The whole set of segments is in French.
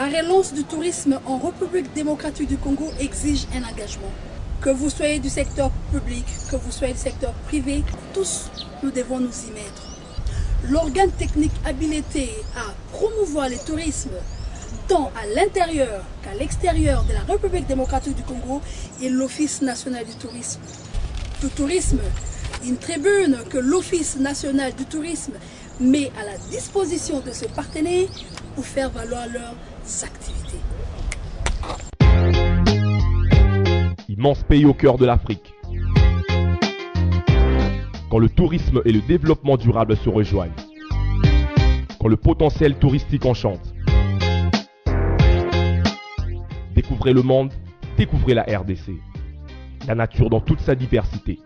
La relance du tourisme en République démocratique du Congo exige un engagement. Que vous soyez du secteur public, que vous soyez du secteur privé, tous nous devons nous y mettre. L'organe technique habilité à promouvoir le tourisme tant à l'intérieur qu'à l'extérieur de la République démocratique du Congo est l'Office national du tourisme. Du tourisme, une tribune que l'Office national du tourisme met à la disposition de ses partenaires pour faire valoir leurs activités. Immense pays au cœur de l'Afrique. Quand le tourisme et le développement durable se rejoignent. Quand le potentiel touristique enchante. Découvrez le monde, découvrez la RDC. La nature dans toute sa diversité.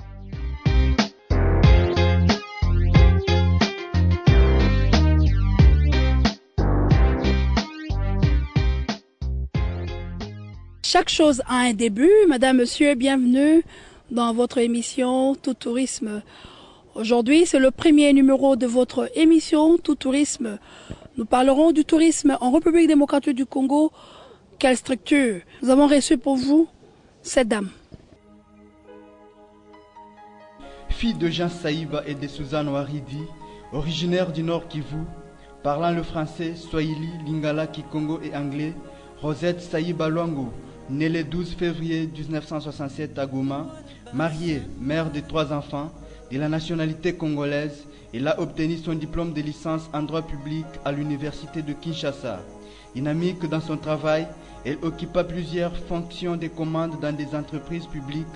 Chaque chose a un début. Madame, monsieur, bienvenue dans votre émission Tout Tourisme. Aujourd'hui, c'est le premier numéro de votre émission Tout Tourisme. Nous parlerons du tourisme en République démocratique du Congo. Quelle structure? Nous avons reçu pour vous cette dame. Fille de Jean Saïba et de Suzanne Waridi, originaire du Nord Kivu, parlant le français, swahili, lingala, kikongo et anglais, Rosette Saïba Luango, née le 12 février 1967 à Goma, mariée, mère de 3 enfants, de la nationalité congolaise, elle a obtenu son diplôme de licence en droit public à l'université de Kinshasa. Dynamique dans son travail, elle occupa plusieurs fonctions de commande dans des entreprises publiques.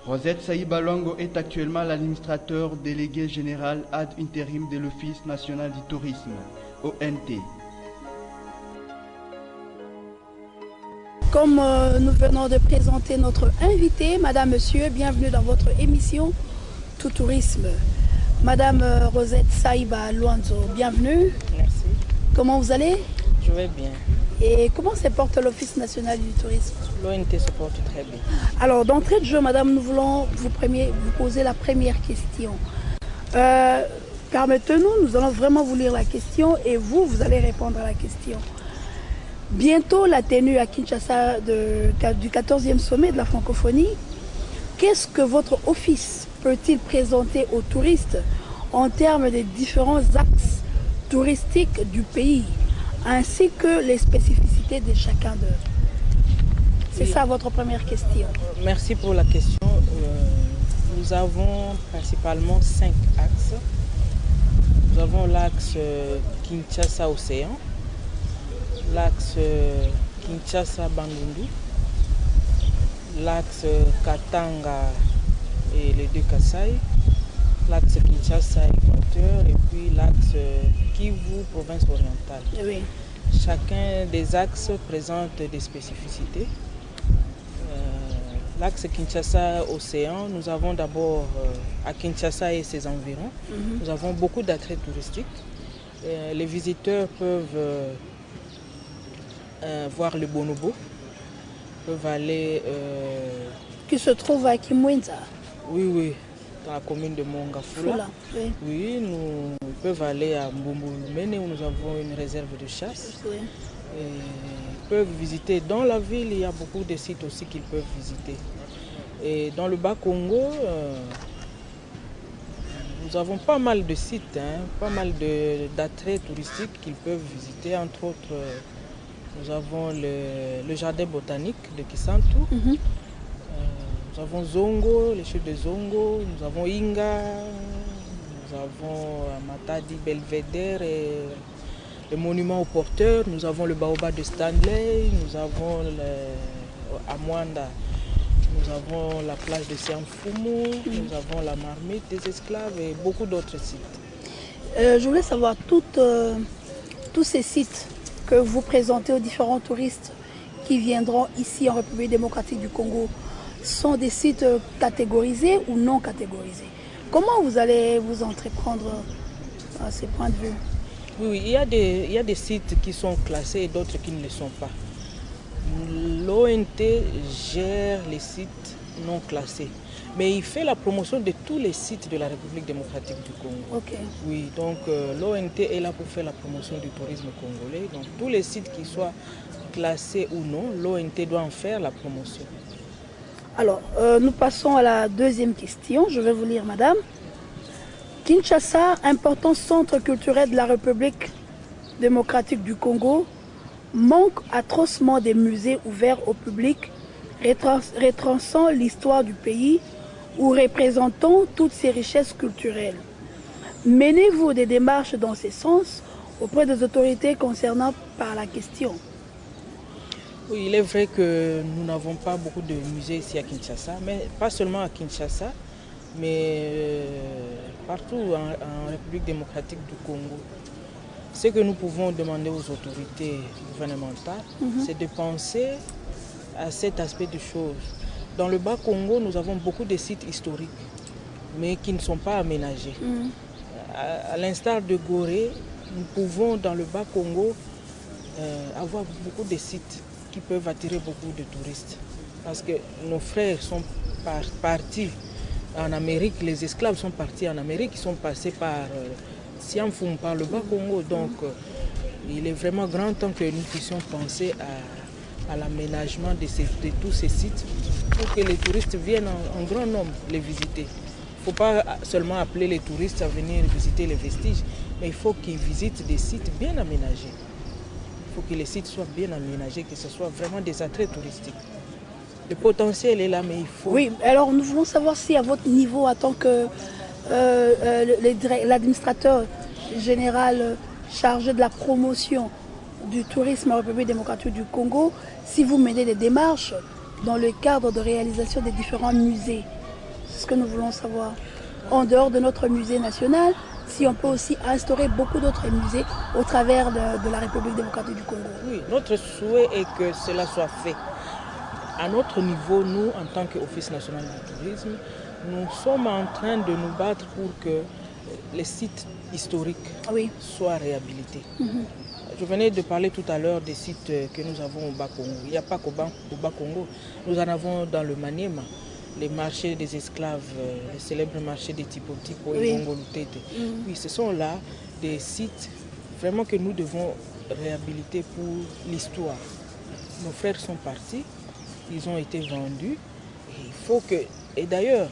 Rosette Saïba Luango est actuellement l'administrateur délégué général ad intérim de l'Office national du tourisme, ONT. Comme nous venons de présenter notre invité, Madame, Monsieur, bienvenue dans votre émission Tout Tourisme. Madame Rosette Saïba Luango, bienvenue. Merci. Comment vous allez? Je vais bien. Et comment se porte l'Office national du tourisme? L'ONT se porte très bien. Alors, d'entrée de jeu, Madame, nous voulons vous poser la première question. Permettez-nous, nous allons vraiment vous lire la question et vous allez répondre à la question. Bientôt la tenue à Kinshasa du 14e sommet de la francophonie. Qu'est-ce que votre office peut-il présenter aux touristes en termes des différents axes touristiques du pays, ainsi que les spécificités de chacun d'eux? C'est ça votre première question. Merci pour la question. Nous avons principalement 5 axes. Nous avons l'axe Kinshasa-Océan, l'axe Kinshasa-Bandundu, l'axe Katanga et les 2 Kasaï, l'axe Kinshasa-Équateur et puis l'axe Kivu, province orientale. Oui. Chacun des axes présente des spécificités. L'axe Kinshasa-Océan, nous avons d'abord à Kinshasa et ses environs, nous avons beaucoup d'attraits touristiques. Les visiteurs peuvent voir le bonobo, peuvent aller... Qui se trouve à Kimwenza? Oui, dans la commune de Mongafula. Oui. Oui, nous peuvent aller à Mboumboulumene où nous avons une réserve de chasse. Oui. Ils peuvent visiter. Dans la ville, il y a beaucoup de sites aussi qu'ils peuvent visiter. Et dans le Bas-Congo, nous avons pas mal de sites, pas mal d'attraits touristiques qu'ils peuvent visiter. Entre autres, nous avons le jardin botanique de Kisantu. Nous avons Zongo, les chutes de Zongo, nous avons Inga, nous avons Matadi Belvedere et le monument aux porteurs, nous avons le baobab de Stanley, nous avons à Mwanda, nous avons la plage de Siamfumu, nous avons la marmite des esclaves et beaucoup d'autres sites. Je voulais savoir, tous ces sites que vous présentez aux différents touristes qui viendront ici en République démocratique du Congo, sont des sites catégorisés ou non catégorisés? Comment vous allez vous entreprendre à ces points de vue? Oui, il y a des sites qui sont classés et d'autres qui ne le sont pas. L'ONT gère les sites non classés, mais il fait la promotion de tous les sites de la République démocratique du Congo. Ok. Oui, donc l'ONT est là pour faire la promotion du tourisme congolais. Donc tous les sites qui soient classés ou non, l'ONT doit en faire la promotion. Alors, nous passons à la deuxième question. Je vais vous lire, madame. Kinshasa, important centre culturel de la République démocratique du Congo, manque atrocement des musées ouverts au public, retraçant l'histoire du pays ou représentant toutes ses richesses culturelles. Menez-vous des démarches dans ce sens auprès des autorités concernées par la question? Oui, il est vrai que nous n'avons pas beaucoup de musées ici à Kinshasa, mais pas seulement à Kinshasa, mais partout en République démocratique du Congo. Ce que nous pouvons demander aux autorités gouvernementales, c'est de penser à cet aspect de choses. Dans le Bas-Congo, nous avons beaucoup de sites historiques, mais qui ne sont pas aménagés. À l'instar de Gorée, nous pouvons dans le Bas-Congo avoir beaucoup de sites qui peuvent attirer beaucoup de touristes. Parce que nos frères sont partis en Amérique, les esclaves sont partis en Amérique, ils sont passés par Siamfoum, par le Bas-Congo. Donc il est vraiment grand temps que nous puissions penser à l'aménagement de tous ces sites pour que les touristes viennent en grand nombre les visiter. Il ne faut pas seulement appeler les touristes à venir visiter les vestiges, mais il faut qu'ils visitent des sites bien aménagés. Il faut que les sites soient bien aménagés, que ce soit vraiment des attraits touristiques. Le potentiel est là, mais il faut... Oui, alors nous voulons savoir si à votre niveau, en tant que l'administrateur général chargé de la promotion du tourisme en République démocratique du Congo, si vous menez des démarches dans le cadre de réalisation des différents musées. C'est ce que nous voulons savoir. En dehors de notre musée national, si on peut aussi instaurer beaucoup d'autres musées au travers de la République démocratique du Congo. Oui, notre souhait est que cela soit fait. À notre niveau, nous, en tant qu'Office national du tourisme, nous sommes en train de nous battre pour que les sites historiques soient réhabilités. Je venais de parler tout à l'heure des sites que nous avons au Bas-Congo. Il n'y a pas qu'au Bas-Congo, nous en avons dans le Maniema, les marchés des esclaves, le célèbre marché des Tipo-Tipo et Bongolutete. Oui, ce sont là des sites vraiment que nous devons réhabiliter pour l'histoire. Nos frères sont partis, ils ont été vendus. Et il faut que... Et d'ailleurs,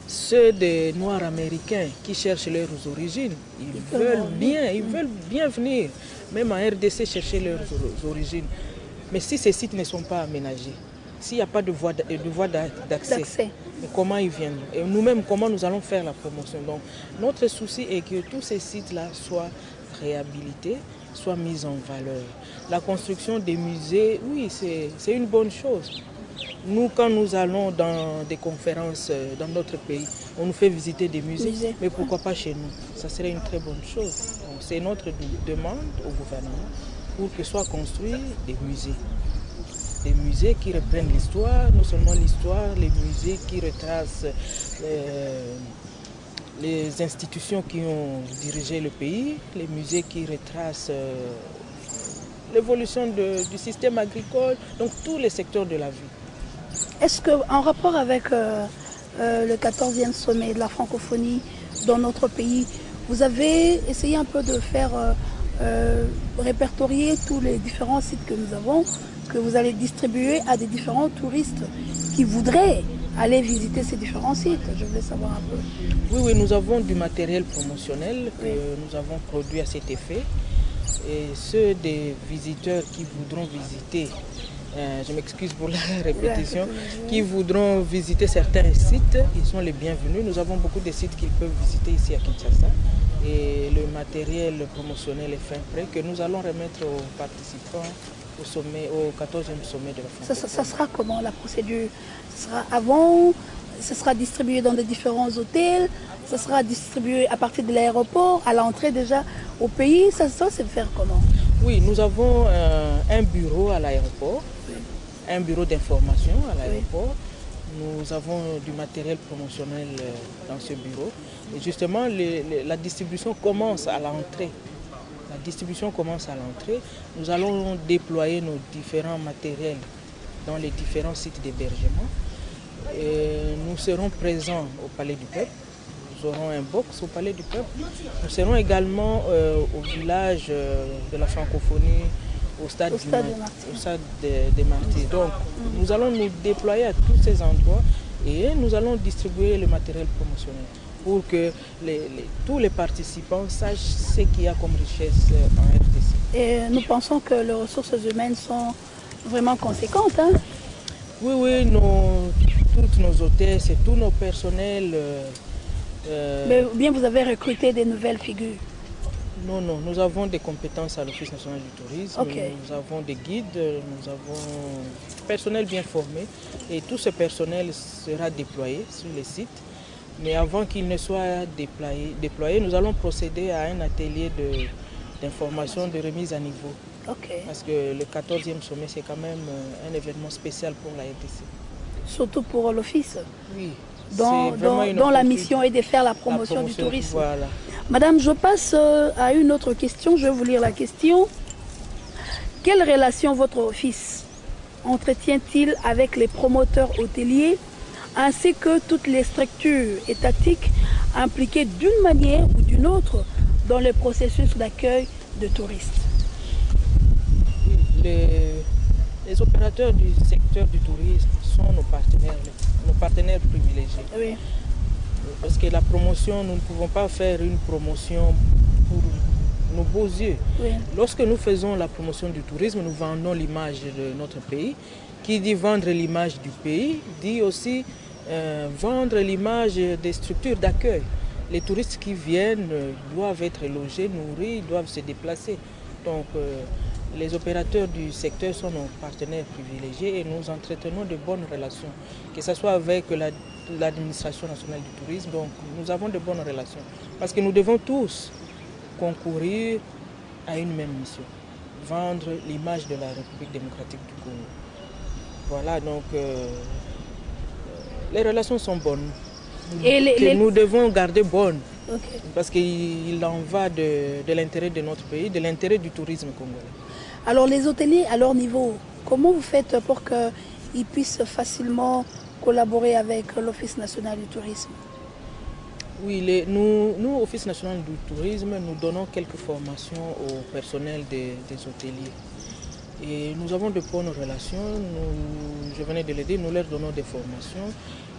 ceux des Noirs américains qui cherchent leurs origines, ils veulent bien venir, même en RDC, chercher leurs origines. Mais si ces sites ne sont pas aménagés, s'il n'y a pas de voie d'accès, comment ils viennent? Et nous-mêmes, comment nous allons faire la promotion? Donc, notre souci est que tous ces sites-là soient réhabilités, soient mis en valeur. La construction des musées, oui, c'est une bonne chose. Nous, quand nous allons dans des conférences dans notre pays, on nous fait visiter des musées, mais pourquoi pas chez nous? Ça serait une très bonne chose. C'est notre demande au gouvernement pour que soient construits des musées. Des musées qui reprennent l'histoire, non seulement l'histoire, les musées qui retracent les institutions qui ont dirigé le pays, les musées qui retracent l'évolution du système agricole, donc tous les secteurs de la vie. Est-ce qu'en rapport avec le 14e sommet de la francophonie dans notre pays, vous avez essayé un peu de faire répertorier tous les différents sites que nous avons, que vous allez distribuer à des différents touristes qui voudraient aller visiter ces différents sites? Je voulais savoir un peu. Oui, nous avons du matériel promotionnel que nous avons produit à cet effet. Et ceux des visiteurs qui voudront visiter, je m'excuse pour la répétition, qui voudront visiter certains sites, ils sont les bienvenus. Nous avons beaucoup de sites qu'ils peuvent visiter ici à Kinshasa. Et le matériel promotionnel est fin prêt que nous allons remettre aux participants au 14e sommet de la francophonie. Ça sera comment la procédure? Ça sera avant? Ça sera distribué dans des différents hôtels? Ça sera distribué à partir de l'aéroport, à l'entrée déjà au pays? Ça se faire comment? Oui, nous avons un bureau à l'aéroport, un bureau d'information à l'aéroport. Nous avons du matériel promotionnel dans ce bureau. Et justement, la distribution commence à l'entrée. La distribution commence à l'entrée. Nous allons déployer nos différents matériels dans les différents sites d'hébergement. Nous serons présents au Palais du Peuple. Nous aurons un box au Palais du Peuple. Nous serons également au village de la francophonie, au stade des Martyrs. Donc, nous allons nous déployer à tous ces endroits et nous allons distribuer le matériel promotionnel pour que tous les participants sachent ce qu'il y a comme richesse en RDC. Et nous pensons que les ressources humaines sont vraiment conséquentes. Hein? Oui, toutes nos hôtesses et tous nos personnels. Mais bien vous avez recruté des nouvelles figures? Non, nous avons des compétences à l'Office national du tourisme, Okay. Nous avons des guides, nous avons personnel bien formé et tout ce personnel sera déployé sur les sites. Mais avant qu'il ne soit déployé, nous allons procéder à un atelier d'information, de remise à niveau. Okay. Parce que le 14e sommet, c'est quand même un événement spécial pour la RDC. Surtout pour l'Office, Oui. dont la mission est de faire la promotion du tourisme. Voilà. Madame, je passe à une autre question. Je vais vous lire la question. Quelle relation votre office entretient-il avec les promoteurs hôteliers ainsi que toutes les structures étatiques impliquées d'une manière ou d'une autre dans le processus d'accueil de touristes? Les opérateurs du secteur du tourisme sont nos partenaires privilégiés. Oui. Parce que la promotion, nous ne pouvons pas faire une promotion pour nos beaux yeux. Oui. Lorsque nous faisons la promotion du tourisme, nous vendons l'image de notre pays. Qui dit vendre l'image du pays, dit aussi vendre l'image des structures d'accueil. Les touristes qui viennent doivent être logés, nourris, doivent se déplacer. Donc les opérateurs du secteur sont nos partenaires privilégiés et nous entretenons de bonnes relations, que ce soit avec l'administration nationale du tourisme. Donc nous avons de bonnes relations parce que nous devons tous concourir à une même mission, vendre l'image de la République démocratique du Congo. Voilà, donc les relations sont bonnes, nous devons garder bonnes. Okay. Parce qu'il en va de l'intérêt de notre pays, de l'intérêt du tourisme congolais. Alors les hôteliers à leur niveau, comment vous faites pour qu'ils puissent facilement collaborer avec l'Office national du tourisme? Oui, nous, Office national du tourisme, nous donnons quelques formations au personnel des hôteliers. Et nous avons de bonnes relations, je venais de le dire, nous leur donnons des formations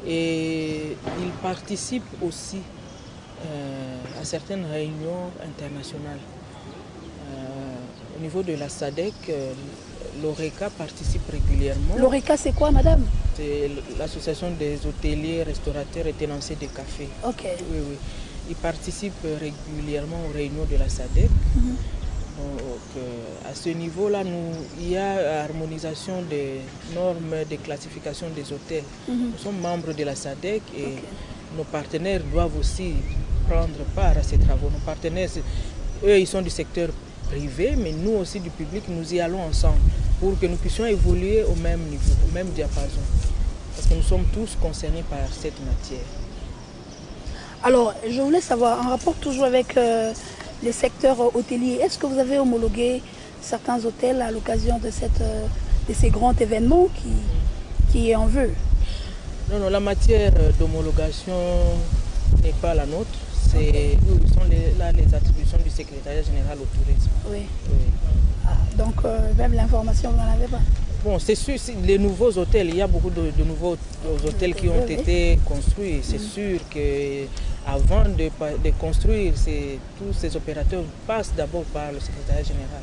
et ils participent aussi à certaines réunions internationales. Au niveau de la SADC, l'ORECA participe régulièrement. L'ORECA, c'est quoi, madame? C'est l'association des hôteliers, restaurateurs et tenanciers de café. Ok. Oui. Ils participent régulièrement aux réunions de la SADC. Donc, à ce niveau-là, il y a harmonisation des normes de classification des hôtels. Nous sommes membres de la SADC et nos partenaires doivent aussi prendre part à ces travaux. Nos partenaires, eux, ils sont du secteur privé, mais nous aussi du public, nous y allons ensemble pour que nous puissions évoluer au même niveau, au même diapason. Parce que nous sommes tous concernés par cette matière. Alors, je voulais savoir, en rapport toujours avec les secteurs hôteliers, est-ce que vous avez homologué certains hôtels à l'occasion de ces grands événements qui est en vue? Non, la matière d'homologation n'est pas la nôtre. Ce sont les attributions du secrétariat général au tourisme. Oui. Ah, donc, même l'information, vous n'en avez pas? Bon, c'est sûr, les nouveaux hôtels, il y a beaucoup de nouveaux hôtels qui ont été construits. C'est sûr qu'avant de construire, tous ces opérateurs passent d'abord par le secrétariat général.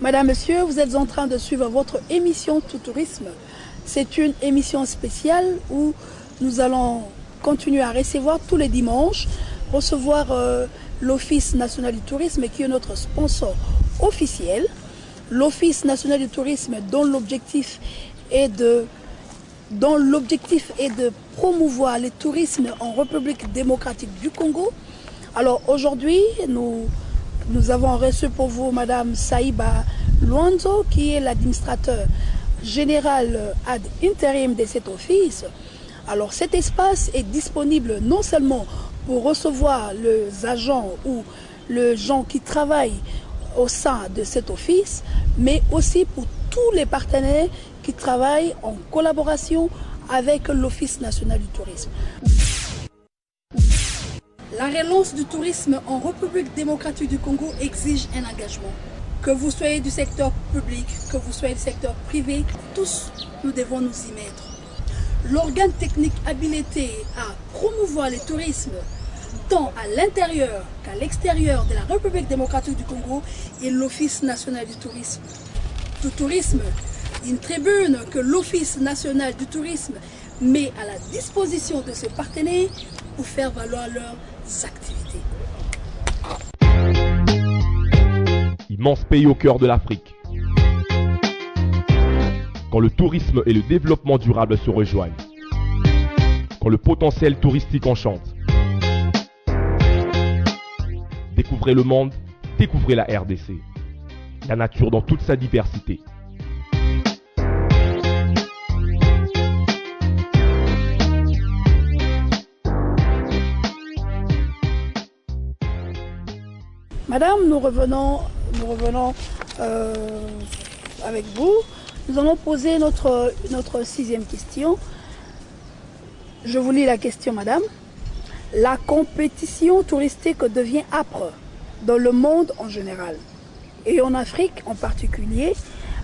Madame, monsieur, vous êtes en train de suivre votre émission Tout Tourisme. C'est une émission spéciale où nous allons continuer à recevoir tous les dimanches, recevoir l'Office national du tourisme qui est notre sponsor officiel. L'Office national du tourisme dont l'objectif est de promouvoir le tourisme en République démocratique du Congo. Alors aujourd'hui, nous avons reçu pour vous Madame Saïba Luanzo qui est l'administrateur général ad intérim de cet office. Alors cet espace est disponible non seulement pour recevoir les agents ou les gens qui travaillent au sein de cet office, mais aussi pour tous les partenaires qui travaille en collaboration avec l'Office national du tourisme. La relance du tourisme en République démocratique du Congo exige un engagement. Que vous soyez du secteur public, que vous soyez du secteur privé, tous nous devons nous y mettre. L'organe technique habilité à promouvoir le tourisme tant à l'intérieur qu'à l'extérieur de la République démocratique du Congo est l'Office national du tourisme. Du tourisme, une tribune que l'Office national du tourisme met à la disposition de ses partenaires pour faire valoir leurs activités. Immense pays au cœur de l'Afrique. Quand le tourisme et le développement durable se rejoignent. Quand le potentiel touristique enchante. Découvrez le monde, découvrez la RDC. La nature dans toute sa diversité. Madame, nous revenons avec vous. Nous allons poser notre 6e question. Je vous lis la question, madame. La compétition touristique devient âpre dans le monde en général et en Afrique en particulier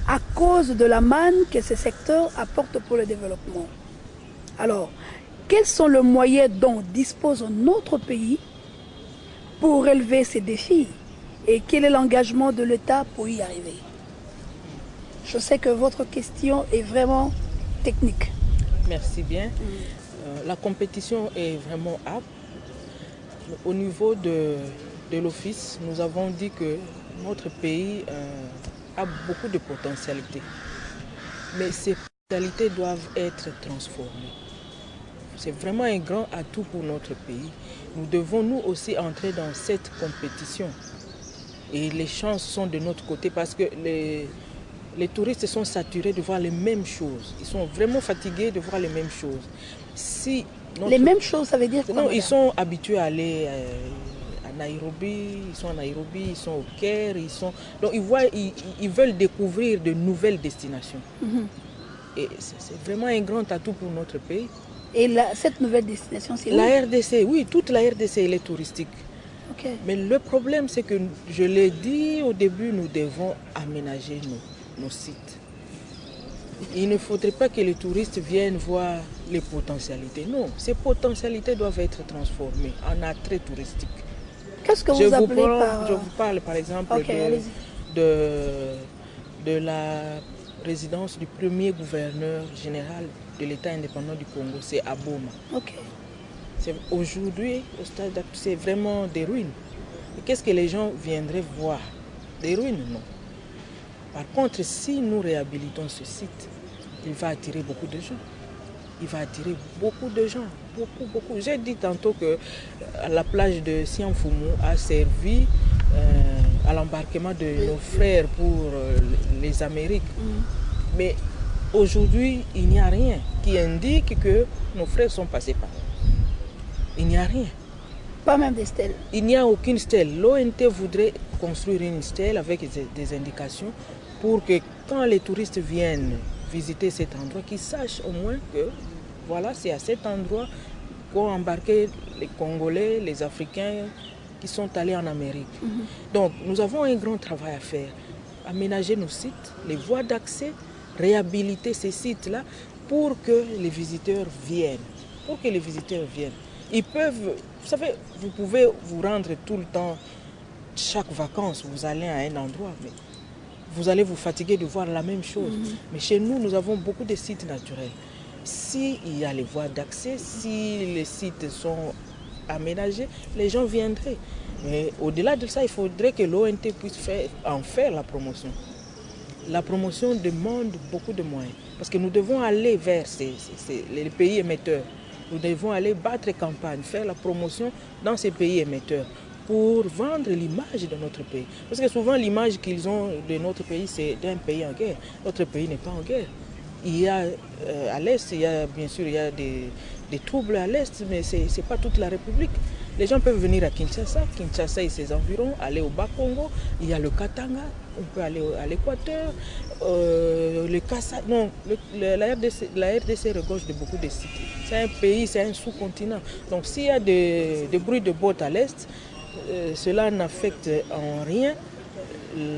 à cause de la manne que ce secteur apporte pour le développement. Alors, quels sont les moyens dont dispose notre pays pour relever ces défis et quel est l'engagement de l'État pour y arriver? Je sais que votre question est vraiment technique. Merci bien. La compétition est vraiment âpre. Au niveau de l'Office, nous avons dit que notre pays a beaucoup de potentialités. Mais ces potentialités doivent être transformées. C'est vraiment un grand atout pour notre pays. Nous devons nous aussi entrer dans cette compétition. Et les chances sont de notre côté parce que les touristes sont saturés de voir les mêmes choses. Ils sont vraiment fatigués de voir les mêmes choses. Les mêmes choses, ça veut dire quoi? Non, ils sont habitués à aller à Nairobi, ils sont à Nairobi, ils sont au Caire, donc ils veulent découvrir de nouvelles destinations. Et c'est vraiment un grand atout pour notre pays. Et cette nouvelle destination, c'est la RDC, oui, toute la RDC, elle est touristique. Okay. Mais le problème, c'est que, je l'ai dit au début, nous devons aménager nos sites. Il ne faudrait pas que les touristes viennent voir les potentialités. Non, ces potentialités doivent être transformées en attrait touristique. Qu'est-ce que vous appelez par... Je vous parle par exemple de la résidence du premier gouverneur général de l'État indépendant du Congo, c'est à Boma. Aujourd'hui, au stade, c'est vraiment des ruines. Et qu'est-ce que les gens viendraient voir? Des ruines, non. Par contre, si nous réhabilitons ce site, il va attirer beaucoup de gens. Il va attirer beaucoup de gens, beaucoup. J'ai dit tantôt que la plage de Sianfumu a servi à l'embarquement de nos frères pour les Amériques. Mais aujourd'hui, il n'y a rien qui indique que nos frères sont passés par là. Il n'y a rien. Pas même des stèles. Il n'y a aucune stèle. L'ONT voudrait construire une stèle avec des indications pour que quand les touristes viennent visiter cet endroit, qu'ils sachent au moins que voilà, c'est à cet endroit qu'ont embarqué les Congolais, les Africains qui sont allés en Amérique. Donc nous avons un grand travail à faire. Aménager nos sites, les voies d'accès, réhabiliter ces sites-là pour que les visiteurs viennent. Ils peuvent, vous savez, vous pouvez vous rendre tout le temps, chaque vacances, vous allez à un endroit, mais vous allez vous fatiguer de voir la même chose. Mais chez nous, nous avons beaucoup de sites naturels. S'il y a les voies d'accès, si les sites sont aménagés, les gens viendraient. Mais au-delà de ça, il faudrait que l'ONT puisse en faire la promotion. La promotion demande beaucoup de moyens. Parce que nous devons aller vers les pays émetteurs. Nous devons aller battre campagne, faire la promotion dans ces pays émetteurs pour vendre l'image de notre pays. Parce que souvent l'image qu'ils ont de notre pays, c'est d'un pays en guerre. Notre pays n'est pas en guerre. Il y a à l'Est, bien sûr, il y a des troubles à l'Est, mais ce n'est pas toute la République. Les gens peuvent venir à Kinshasa et ses environs, aller au Bas-Congo, il y a le Katanga, on peut aller à l'Équateur, la RDC regorge de beaucoup de sites. C'est un pays, c'est un sous-continent. Donc s'il y a des bruits de bottes à l'est, cela n'affecte en rien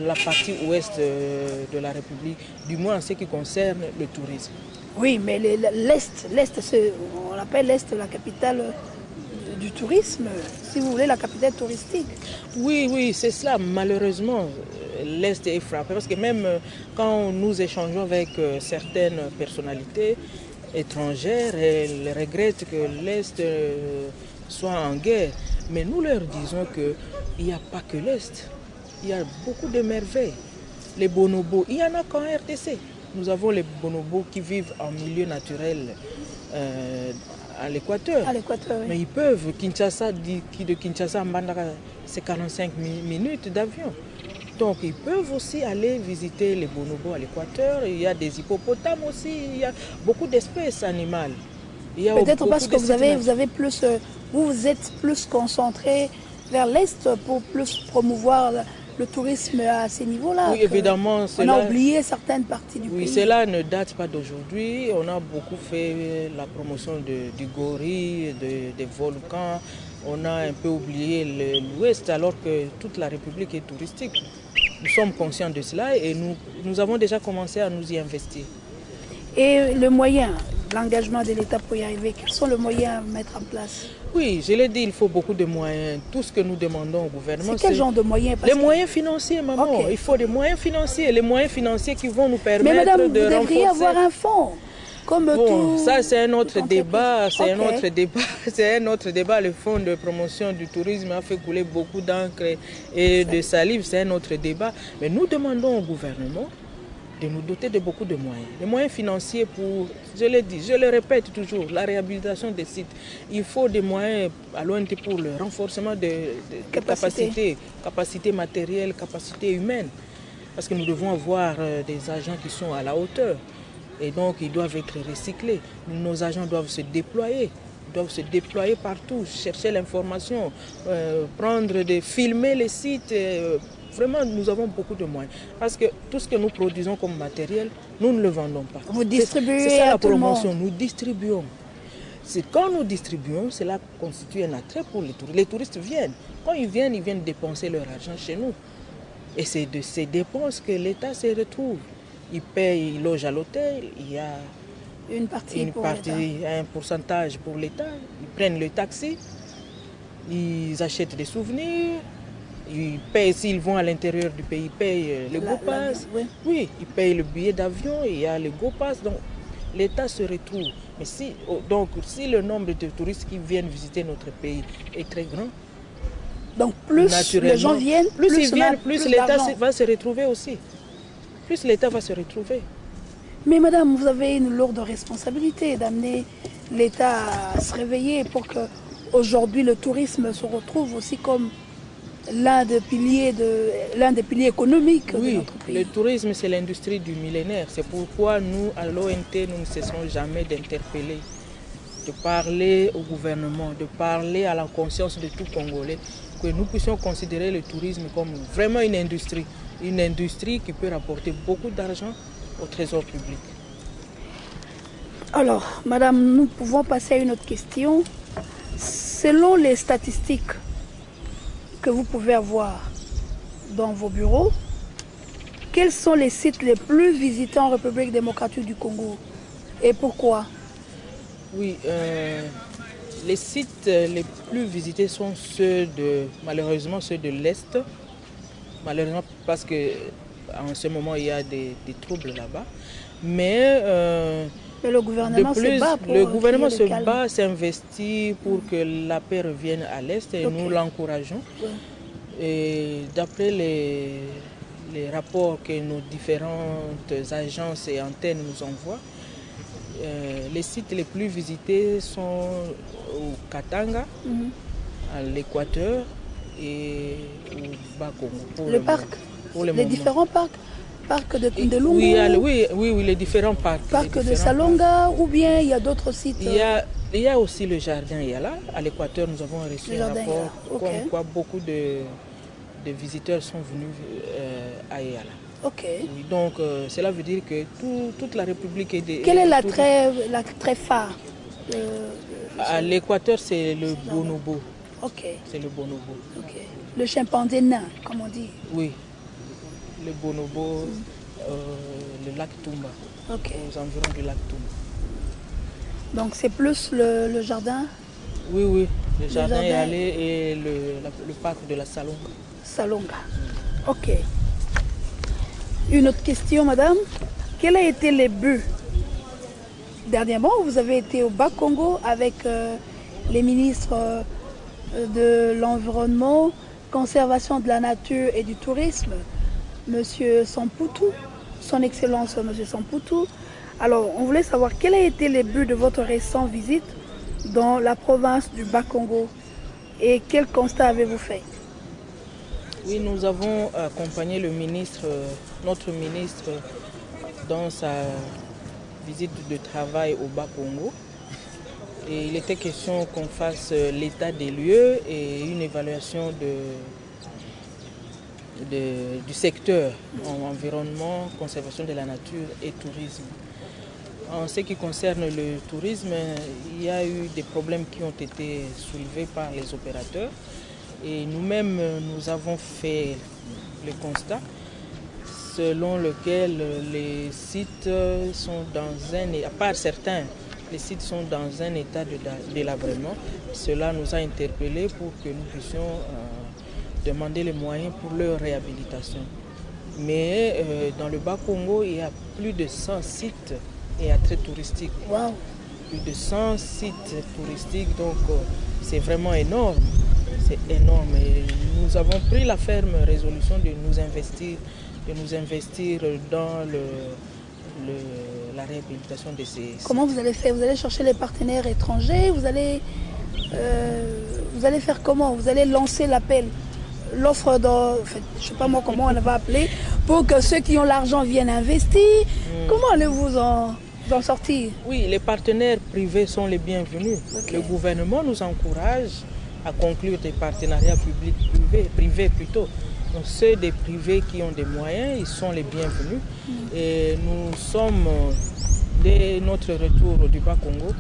la partie ouest de la République, du moins en ce qui concerne le tourisme. Oui, mais l'Est, on appelle l'Est la capitale du tourisme, si vous voulez, la capitale touristique. Oui, c'est cela. Malheureusement, l'Est est frappé parce que même quand nous échangeons avec certaines personnalités étrangères, elles regrettent que l'Est soit en guerre. Mais nous leur disons qu'il n'y a pas que l'Est. Il y a beaucoup de merveilles. Les bonobos, il y en a qu'en RDC. Nous avons les bonobos qui vivent en milieu naturel à l'Équateur. Oui. Mais ils peuvent, de Kinshasa à Mbandaka, c'est 45 minutes d'avion. Donc ils peuvent aussi aller visiter les bonobos à l'Équateur. Il y a des hippopotames aussi, il y a beaucoup d'espèces animales. Peut-être parce que vous avez plus, vous êtes plus concentré vers l'Est pour plus promouvoir le tourisme à ces niveaux-là. Oui, évidemment. On a oublié certaines parties du pays. Oui, cela ne date pas d'aujourd'hui. On a beaucoup fait la promotion du gorille, des volcans. On a un peu oublié l'Ouest alors que toute la République est touristique. Nous sommes conscients de cela et nous avons déjà commencé à nous y investir. Et le moyen, l'engagement de l'État pour y arriver, quels sont les moyens à mettre en place? Oui, je l'ai dit, il faut beaucoup de moyens. Tout ce que nous demandons au gouvernement, c'est quel genre de moyens? Les moyens financiers, maman. Okay. Il faut des moyens financiers. Les moyens financiers qui vont nous permettre de renforcer... Mais madame, vous devriez avoir un fonds. Comme bon, ça c'est un autre débat, c'est un autre débat. Le fonds de promotion du tourisme a fait couler beaucoup d'encre et de salive, c'est un autre débat. Mais nous demandons au gouvernement de nous doter de beaucoup de moyens. Les moyens financiers pour, je l'ai dit, je le répète toujours, la réhabilitation des sites. Il faut des moyens à l'ONT pour le renforcement de capacités matérielles, capacités humaines. Parce que nous devons avoir des agents qui sont à la hauteur. Et donc, ils doivent être recyclés. Nos agents doivent se déployer. Ils doivent se déployer partout, chercher l'information, filmer les sites. Vraiment, nous avons beaucoup de moyens. Parce que tout ce que nous produisons comme matériel, nous ne le vendons pas. Vous distribuez c'est ça la à tout le monde. promotion, nous distribuons. Quand nous distribuons, cela constitue un attrait pour les touristes. Les touristes viennent. Quand ils viennent dépenser leur argent chez nous. Et c'est de ces dépenses que l'État se retrouve. Ils payent, ils logent à l'hôtel, il y a une partie, un pourcentage pour l'État. Ils prennent le taxi, ils achètent des souvenirs, ils payent, s'ils vont à l'intérieur du pays, ils payent le GoPass. Oui, ils payent le billet d'avion, il y a le GoPass. Donc l'État se retrouve. Mais si le nombre de touristes qui viennent visiter notre pays est très grand, donc plus les gens viennent, plus l'État va se retrouver aussi. Plus l'État va se retrouver. Mais madame, vous avez une lourde responsabilité d'amener l'État à se réveiller pour que aujourd'hui le tourisme se retrouve aussi comme l'un des piliers économiques de notre pays. Le tourisme, c'est l'industrie du millénaire. C'est pourquoi nous, à l'ONT, nous ne cessons jamais d'interpeller, de parler au gouvernement, de parler à la conscience de tout Congolais, que nous puissions considérer le tourisme comme vraiment une industrie qui peut rapporter beaucoup d'argent au trésor public. Alors, madame, nous pouvons passer à une autre question. Selon les statistiques que vous pouvez avoir dans vos bureaux, quels sont les sites les plus visités en République démocratique du Congo et pourquoi? Oui, les sites les plus visités sont malheureusement ceux de l'Est. Malheureusement parce qu'en ce moment il y a des troubles là-bas. Mais le gouvernement se bat, s'investit pour que la paix revienne à l'Est et nous l'encourageons. Et d'après les rapports que nos différentes agences et antennes nous envoient, les sites les plus visités sont au Katanga, à l'Équateur et au Bas-Congo. Les différents parcs de Lungu. Oui, les différents parcs. Parc de Salonga ou bien il y a d'autres sites? Il y a Il y a aussi le jardin Yala. À l'Équateur, nous avons reçu un rapport comme quoi beaucoup de visiteurs sont venus à Yala. Ok. Oui, donc, cela veut dire que toute la République est... Quel est l'attrait phare à l'Équateur, c'est le bonobo. Ok. C'est le bonobo. Ok. Le chimpanzé nain, comme on dit. Oui. Le bonobo, le lac Toumba. Ok. Aux environs du lac Toumba. Donc c'est plus le jardin? Oui, oui. Le jardin est allé et le parc de la Salonga. Salonga. Ok. Une autre question, madame. Quel a été les buts? Dernièrement, vous avez été au Bas-Congo avec les ministres de l'Environnement, Conservation de la Nature et du Tourisme, Monsieur Sampoutou, Son Excellence Monsieur Sampoutou. Alors, on voulait savoir quel a été les buts de votre récente visite dans la province du Bas-Congo et quel constat avez-vous fait? Oui, nous avons accompagné notre ministre dans sa visite de travail au Bas-Congo. Et il était question qu'on fasse l'état des lieux et une évaluation du secteur en environnement, conservation de la nature et tourisme. En ce qui concerne le tourisme, il y a eu des problèmes qui ont été soulevés par les opérateurs. Et nous-mêmes, nous avons fait le constat selon lequel les sites sont dans à part certains, les sites sont dans un état de délabrement. Cela nous a interpellés pour que nous puissions demander les moyens pour leur réhabilitation. Mais dans le Bas-Congo, il y a plus de 100 sites et attraits touristiques. Wow. Plus de 100 sites touristiques, donc c'est vraiment énorme. C'est énorme et nous avons pris la ferme résolution de nous investir dans la réhabilitation de ces sites. Comment vous allez faire? Vous allez chercher les partenaires étrangers? Vous allez faire comment? Vous allez lancer l'appel, l'offre je ne sais pas moi comment on va appeler, pour que ceux qui ont l'argent viennent investir. Comment allez-vous en sortir? Oui, les partenaires privés sont les bienvenus. Okay. Le gouvernement nous encourage à conclure des partenariats privés plutôt. Donc ceux des privés qui ont des moyens, ils sont les bienvenus. Et nous sommes, dès notre retour du Bas-Congo,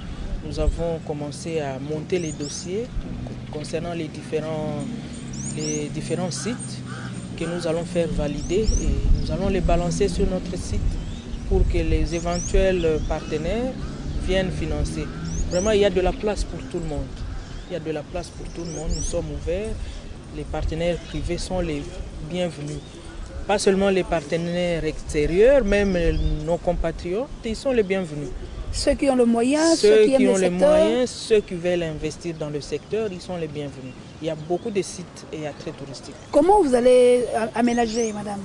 nous avons commencé à monter les dossiers concernant les différents sites que nous allons faire valider et nous allons les balancer sur notre site pour que les éventuels partenaires viennent financer. Vraiment, il y a de la place pour tout le monde. Il y a de la place pour tout le monde, nous sommes ouverts, les partenaires privés sont les bienvenus. Pas seulement les partenaires extérieurs, même nos compatriotes, ils sont les bienvenus. Ceux qui ont le moyen, ceux qui ont les moyens, ceux qui veulent investir dans le secteur, ils sont les bienvenus. Il y a beaucoup de sites et attraits touristiques. Comment vous allez aménager, madame?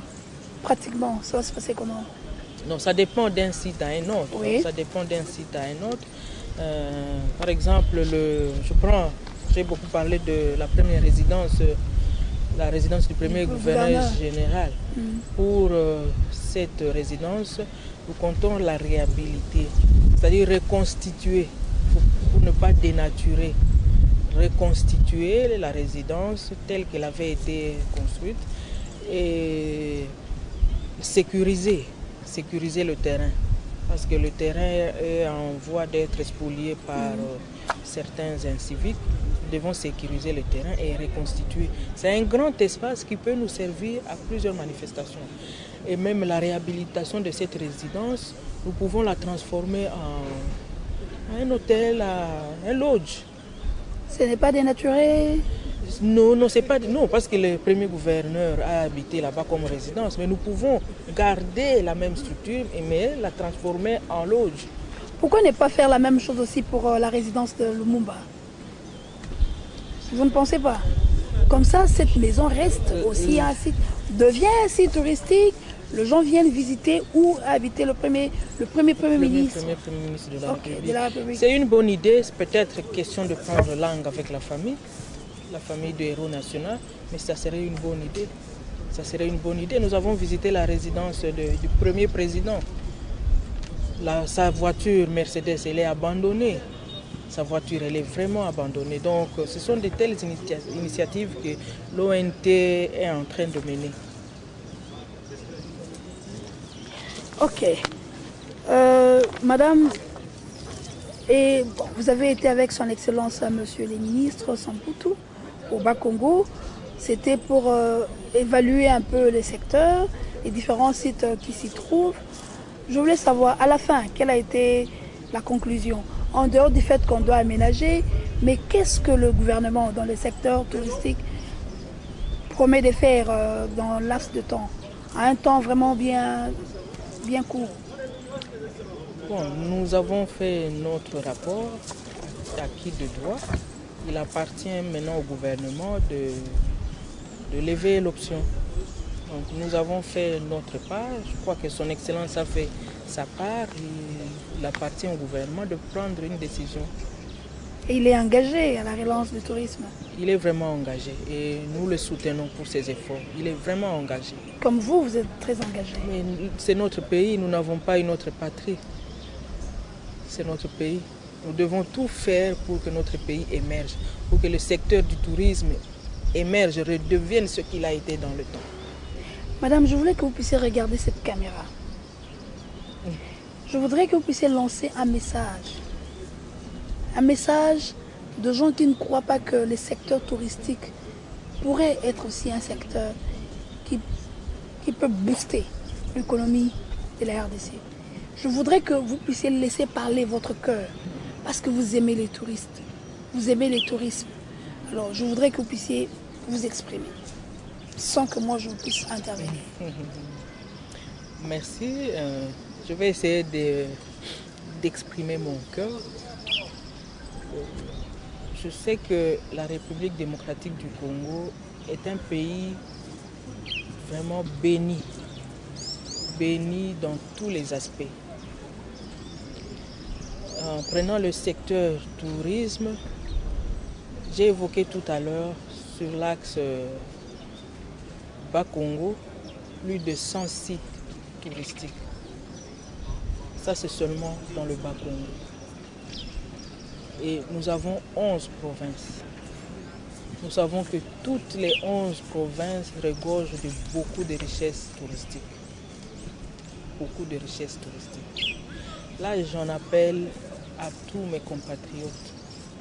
Pratiquement, ça va se passer comment? Non, ça dépend d'un site à un autre. Oui. Ça dépend d'un site à un autre. Par exemple, j'ai beaucoup parlé de la première résidence, la résidence du premier gouverneur général. Pour cette résidence, nous comptons la réhabiliter, c'est-à-dire reconstituer, pour ne pas dénaturer, reconstituer la résidence telle qu'elle avait été construite et sécuriser le terrain. Parce que le terrain est en voie d'être spolié par certains inciviques. Nous devons sécuriser le terrain et reconstituer. C'est un grand espace qui peut nous servir à plusieurs manifestations. Et même la réhabilitation de cette résidence, nous pouvons la transformer en un hôtel, un lodge. Ce n'est pas dénaturé? Non, c'est pas, non, parce que le premier gouverneur a habité là-bas comme résidence, mais nous pouvons garder la même structure, mais la transformer en lodge. Pourquoi ne pas faire la même chose aussi pour la résidence de Lumumba? Vous ne pensez pas? Comme ça, cette maison reste aussi un site, devient un site touristique. Les gens viennent visiter où a habité le premier ministre. Le premier ministre de la République. C'est une bonne idée, c'est peut-être question de prendre langue avec la famille du héros national, mais ça serait une bonne idée. Ça serait une bonne idée. Nous avons visité la résidence du premier président. Sa voiture Mercedes, elle est abandonnée. sa voiture, elle est vraiment abandonnée. Donc ce sont de telles initiatives que l'ONT est en train de mener. Ok. Madame, et bon, vous avez été avec son Excellence Monsieur les ministres Samputu au Bas-Congo. C'était pour évaluer un peu les secteurs, les différents sites qui s'y trouvent. Je voulais savoir à la fin quelle a été la conclusion, en dehors du fait qu'on doit aménager, mais qu'est-ce que le gouvernement dans le secteur touristique promet de faire dans le laps de temps, à un temps vraiment bien court? Bon, nous avons fait notre rapport à qui de droit. Il appartient maintenant au gouvernement de lever l'option. Donc nous avons fait notre part. Je crois que son Excellence a fait sa part. Il appartient au gouvernement de prendre une décision. Et il est engagé à la relance du tourisme? Il est vraiment engagé et nous le soutenons pour ses efforts. Il est vraiment engagé. Comme vous êtes très engagé. Mais c'est notre pays, nous n'avons pas une autre patrie. C'est notre pays. Nous devons tout faire pour que notre pays émerge, pour que le secteur du tourisme émerge, redevienne ce qu'il a été dans le temps. Madame, je voulais que vous puissiez regarder cette caméra. Je voudrais que vous puissiez lancer un message. Un message de gens qui ne croient pas que le secteur touristique pourrait être aussi un secteur qui peut booster l'économie de la RDC. Je voudrais que vous puissiez laisser parler votre cœur, parce que vous aimez les touristes, vous aimez les tourismes. Alors je voudrais que vous puissiez vous exprimer, sans que moi je puisse intervenir. Merci. Je vais essayer d'exprimer mon cœur. Je sais que la République démocratique du Congo est un pays vraiment béni dans tous les aspects. En prenant le secteur tourisme, j'ai évoqué tout à l'heure sur l'axe Bas-Congo, plus de 100 sites touristiques. Ça, c'est seulement dans le Bas-Congo. Et nous avons 11 provinces. Nous savons que toutes les 11 provinces regorgent de beaucoup de richesses touristiques. Beaucoup de richesses touristiques. Là, j'en appelle à tous mes compatriotes,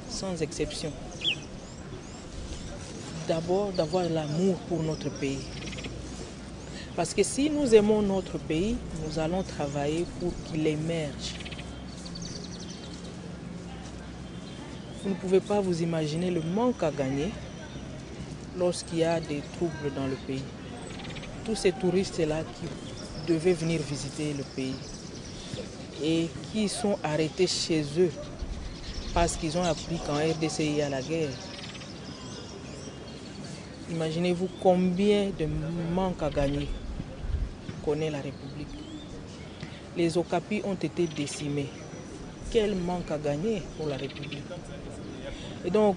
sans exception. D'abord, d'avoir l'amour pour notre pays. Parce que si nous aimons notre pays, nous allons travailler pour qu'il émerge. Vous ne pouvez pas vous imaginer le manque à gagner lorsqu'il y a des troubles dans le pays. Tous ces touristes-là qui devaient venir visiter le pays et qui sont arrêtés chez eux parce qu'ils ont appris qu'en RDC il y a la guerre. Imaginez-vous combien de manque à gagner connaît la République. Les Okapis ont été décimés. Quel manque à gagner pour la République. Et donc,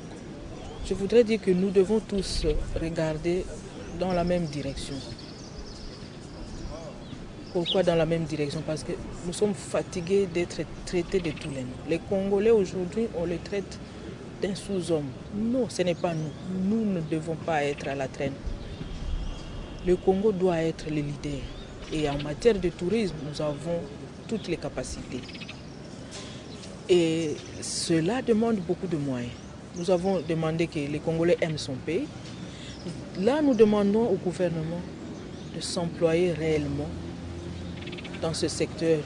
je voudrais dire que nous devons tous regarder dans la même direction. Pourquoi dans la même direction? Parce que nous sommes fatigués d'être traités de tous les noms. Les Congolais aujourd'hui, on les traite d'un sous-homme. Non, ce n'est pas nous. Nous ne devons pas être à la traîne. Le Congo doit être le leader. Et en matière de tourisme, nous avons toutes les capacités. Et cela demande beaucoup de moyens. Nous avons demandé que les Congolais aiment son pays. Là, nous demandons au gouvernement de s'employer réellement dans ce secteur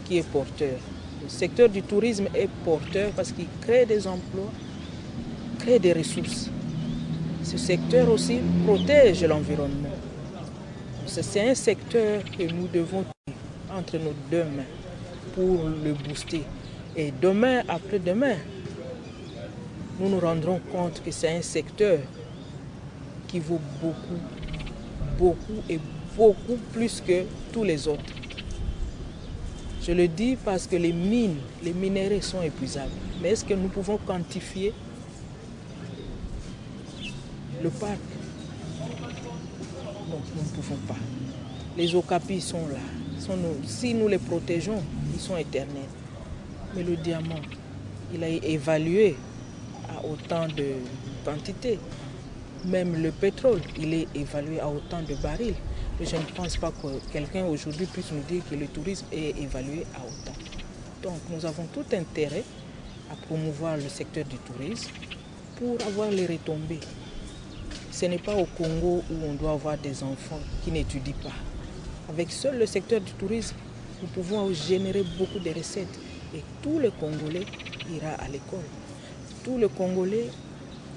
qui est porteur. Le secteur du tourisme est porteur parce qu'il crée des emplois, crée des ressources. Ce secteur aussi protège l'environnement. C'est un secteur que nous devons entre nos deux mains pour le booster. Et demain, après-demain, nous nous rendrons compte que c'est un secteur qui vaut beaucoup, beaucoup et beaucoup plus que tous les autres. Je le dis parce que les mines, les minéraux sont épuisables. Mais est-ce que nous pouvons quantifier le parc? Non, nous ne pouvons pas. Les Okapis sont là. Si nous les protégeons, ils sont éternels. Mais le diamant, il est évalué à autant de quantité. Même le pétrole, il est évalué à autant de barils. Je ne pense pas que quelqu'un aujourd'hui puisse nous dire que le tourisme est évalué à autant. Donc nous avons tout intérêt à promouvoir le secteur du tourisme pour avoir les retombées. Ce n'est pas au Congo où on doit avoir des enfants qui n'étudient pas. Avec seul le secteur du tourisme, nous pouvons générer beaucoup de recettes et tout le Congolais ira à l'école. Tout le Congolais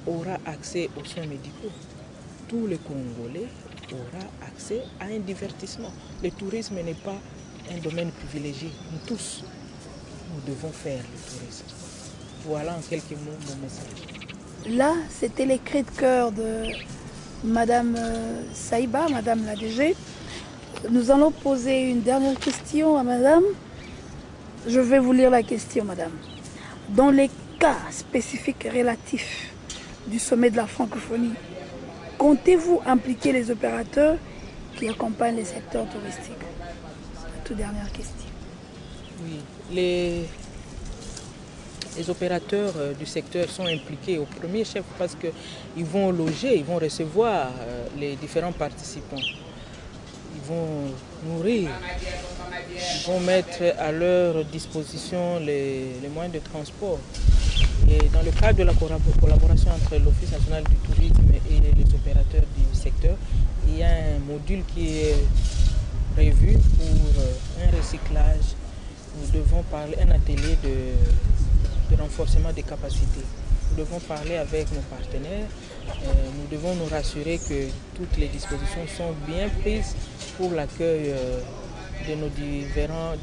aura accès aux soins médicaux. Tout le Congolais aura accès à un divertissement. Le tourisme n'est pas un domaine privilégié. Nous tous, nous devons faire le tourisme. Voilà en quelques mots mon message. Là, c'était les cris de cœur de Madame Saïba, Madame la DG. Nous allons poser une dernière question à Madame. Je vais vous lire la question, Madame. Dans les cas spécifiques relatifs du sommet de la francophonie, comptez-vous impliquer les opérateurs qui accompagnent les secteurs touristiques? La toute dernière question. Oui, les opérateurs du secteur sont impliqués au premier chef parce qu'ils vont loger, ils vont recevoir les différents participants. Ils vont nourrir, ils vont mettre à leur disposition les moyens de transport. Et dans le cadre de la collaboration entre l'Office national du tourisme et les opérateurs du secteur, il y a un module qui est prévu pour un recyclage. Nous devons parler un atelier de renforcement des capacités. Nous devons parler avec nos partenaires. Nous devons nous rassurer que toutes les dispositions sont bien prises pour l'accueil de nos différents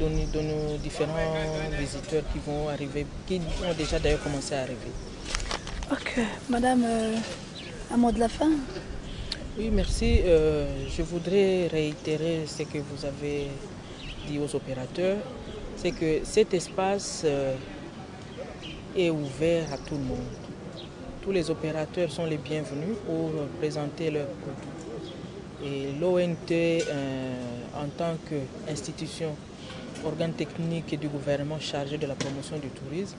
visiteurs qui vont arriver, qui ont déjà d'ailleurs commencé à arriver. Ok, Madame, un mot de la fin? Oui, merci. Je voudrais réitérer ce que vous avez dit aux opérateurs, c'est que cet espace est ouvert à tout le monde. Tous les opérateurs sont les bienvenus pour présenter leurs produits. Et l'ONT, en tant qu'institution, organe technique du gouvernement chargé de la promotion du tourisme,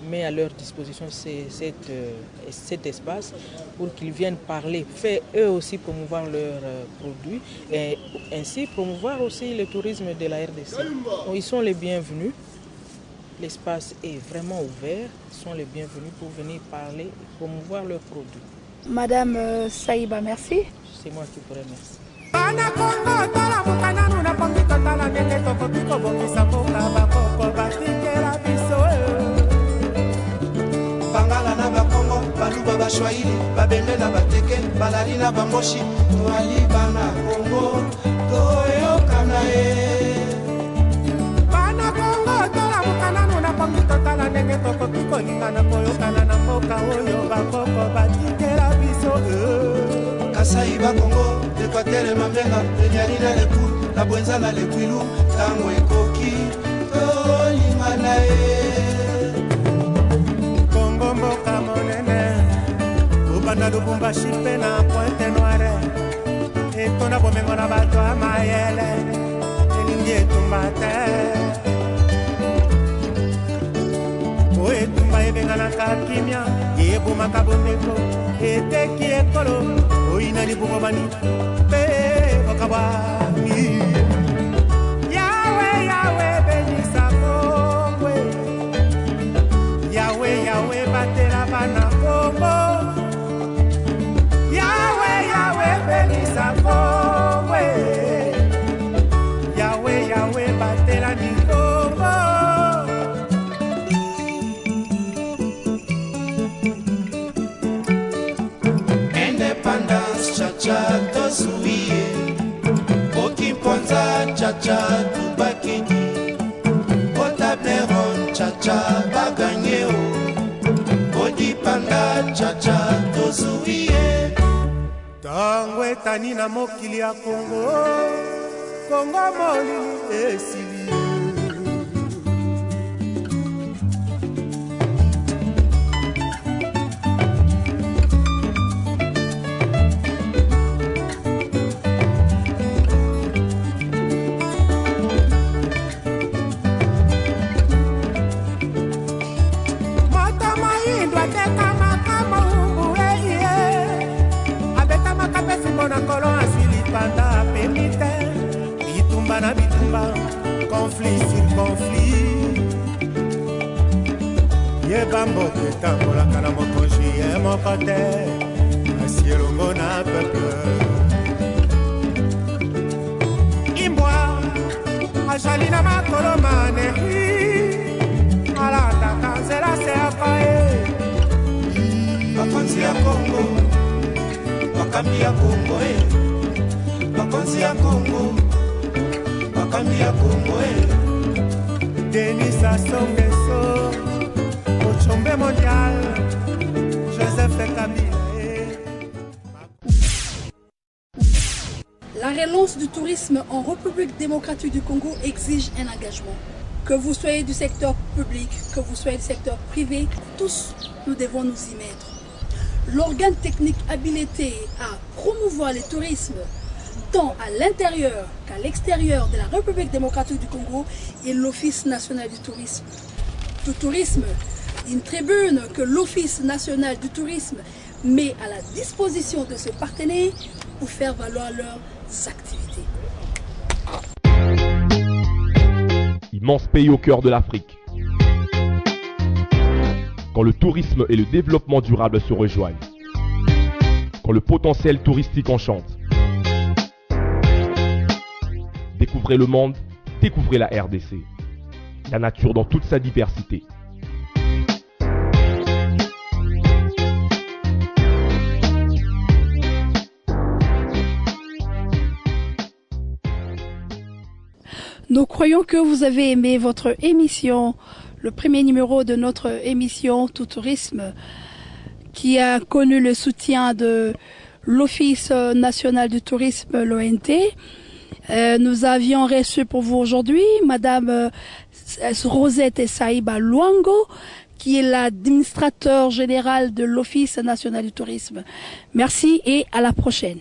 met à leur disposition cet espace pour qu'ils viennent parler, faire eux aussi promouvoir leurs produits et ainsi promouvoir aussi le tourisme de la RDC. Donc, ils sont les bienvenus. L'espace est vraiment ouvert, ils sont les bienvenus pour venir parler et promouvoir leurs produits. Madame Saïba, merci. C'est moi qui vous remercie. Bangala na bakongo, baluba bashwaili, babembe na bateke, balali na bamoshi, toali bana kongo, toyo kanae. Bana kongo, tola mukananu na pongi totala nenge toko piko lingana koyo kana na mboka oyo bakoko batikela biso. Kasai bakongo, Equateur mamenga, lenyari na lepu, la bwenza na lekwilu, tango ekoki, tolingana mboka monene ubanda lubumbashi mpe na Pointe Noire etonda bomengo na bato ya mayele elingi etumba te po etumba ebenganaka kimia ebomaka bondeko eteki ekolo oyina libungomani mpe bokabwami yawe yawe benisa kongwe yawe yawe batela bana kongo yawe yawe benisa kongwe yawe yawe batela ni kongo independence chacha tozuie okimponza chacha tubakini otableron chacha baganyeo odipanda chacha tozuie tango etani na mokili ya kongo kongo molili esili etambolaka na mokonzi ye moko te asi elongo na peuple imbwa azali na makolo maneki alandaka nzela seaka ye bakonzi ya Kongo bakambi ya Kongo bakonzi ya Kongo bakambi ya Kongo Denis Sassou Nguesso Ochombe mondial Joseph Kabila. La relance du tourisme en République démocratique du Congo exige un engagement. Que vous soyez du secteur public, que vous soyez du secteur privé, tous nous devons nous y mettre. L'organe technique habilité à promouvoir le tourisme tant à l'intérieur qu'à l'extérieur de la République démocratique du Congo est l'Office national du tourisme. Tout tourisme, une tribune que l'Office national du tourisme met à la disposition de ses partenaires pour faire valoir leurs activités. Immense pays au cœur de l'Afrique. Quand le tourisme et le développement durable se rejoignent. Quand le potentiel touristique enchante. Découvrez le monde, découvrez la RDC. La nature dans toute sa diversité. Nous croyons que vous avez aimé votre émission, le premier numéro de notre émission Tout Tourisme, qui a connu le soutien de l'Office national du tourisme, l'ONT. Nous avions reçu pour vous aujourd'hui Madame Rosette Saïba Luango, qui est l'administrateur général de l'Office national du tourisme. Merci et à la prochaine.